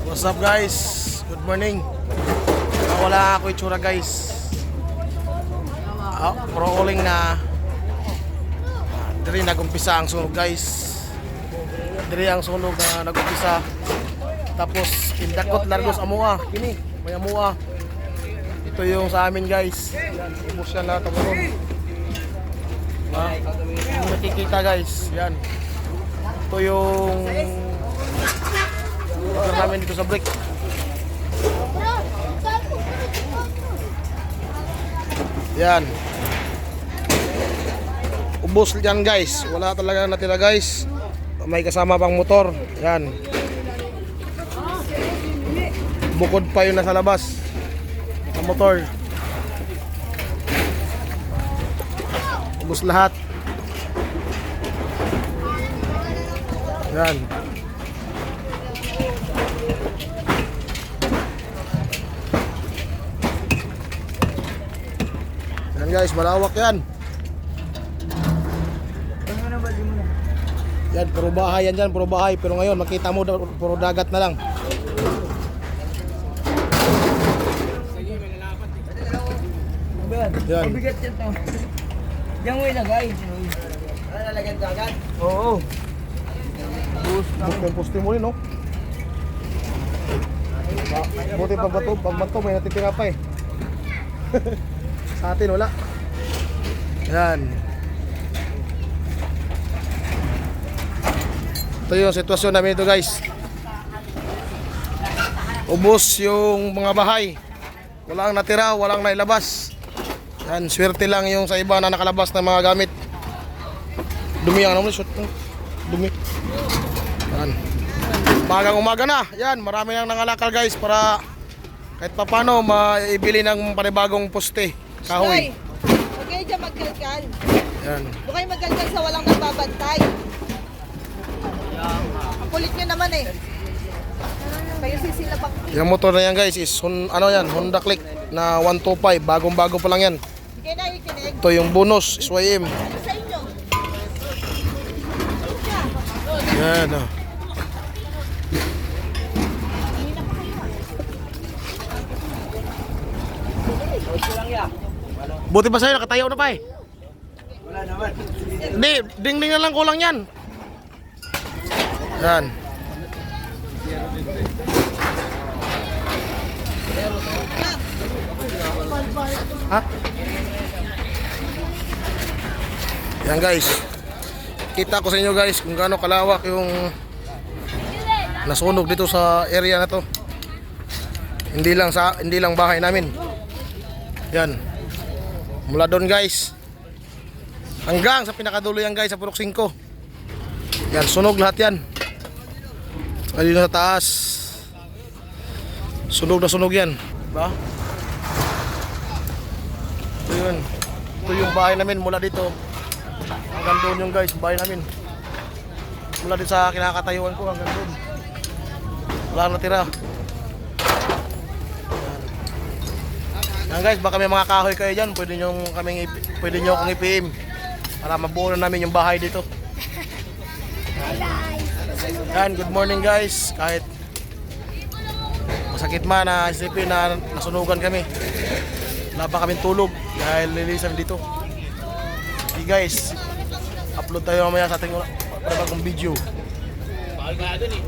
What's up guys? Good morning. Wala ako itsura guys. Pro calling na. Diri nagumpisa ang sunog guys. Diri ang sunog na nagumpisa. Tapos indakot largos amua. Kini, may amua. Ito yung sa amin guys. Yan, ubos yan lahat ang uron. Yung nakikita guys. Yan. Ito yung lugar namin dito sa brick. Yan. Ubos yan guys. Wala talaga natira guys. May kasama pang motor. Yan. Bukod pa yun nasa labas. Ang motor. Ubos lahat. Yan. Yan guys, malawak yan. Yan, puro bahay yan dyan, puro bahay. Pero ngayon, makita mo, puro dagat na lang. Yan. Mabigat yan to. Diyan mo ilagay. Lalagyan ka agad? Oo. Yung poste mo rin, no? Buti pag bato, may natitira pa eh. Sa atin, wala. Yan. Ito yung sitwasyon namin ito guys. Ubos yung mga bahay. Walang natira, walang nailabas. Yan, swerte lang yung sa iba na nakalabas ng mga gamit. Dumi ang naman, shoot. Dumi. Yan. Magang umaga na. Yan, marami nang nangalakal guys para kahit papano maibili ng panibagong poste. Kahoy. Huwag kayo dyan magkalkal. Yan. Huwag kayo magkalkal sa walang nagbabantay. Ang kulit nyo naman eh. Kayo sisilabak. Yung motor na yan guys is ano yan, Honda Click na 125. Bagong-bago pa lang yan. Hindi kayo nakikinig. Ito yung bonus, SYM. Sa inyo. Yan o. Buti ba sa'yo, nakatayo na pa eh. Wala naman. Hindi, ding-ding na lang kulang yan. Yan. Ha? Yan guys. Kita ko sa inyo guys kung gaano kalawak yung nasunog dito sa area na to. Hindi lang bahay namin. Yan. Mula doon guys hanggang sa pinakadulo yan guys sa Purok 5. Yan, sunog lahat yan. Dito sa taas. Sunog na sunog yan. Diba? Ito yun. Ito yung bahay namin mula dito. Hanggang doon yung guys, bahay namin. Mula dito sa kinakatayuan ko hanggang doon. Wala natira. Yan guys, baka may mga kahoy kayo dyan. Pwede nyo akong i-PM para mabuo na namin yung bahay dito. Yan, good morning guys. Kahit masakit man na isipin na nasunugan kami, wala pa kaming tulog dahil lilisan dito. Okay guys, upload tayo mamaya sa ating bagong video. Bawal ka na dun eh.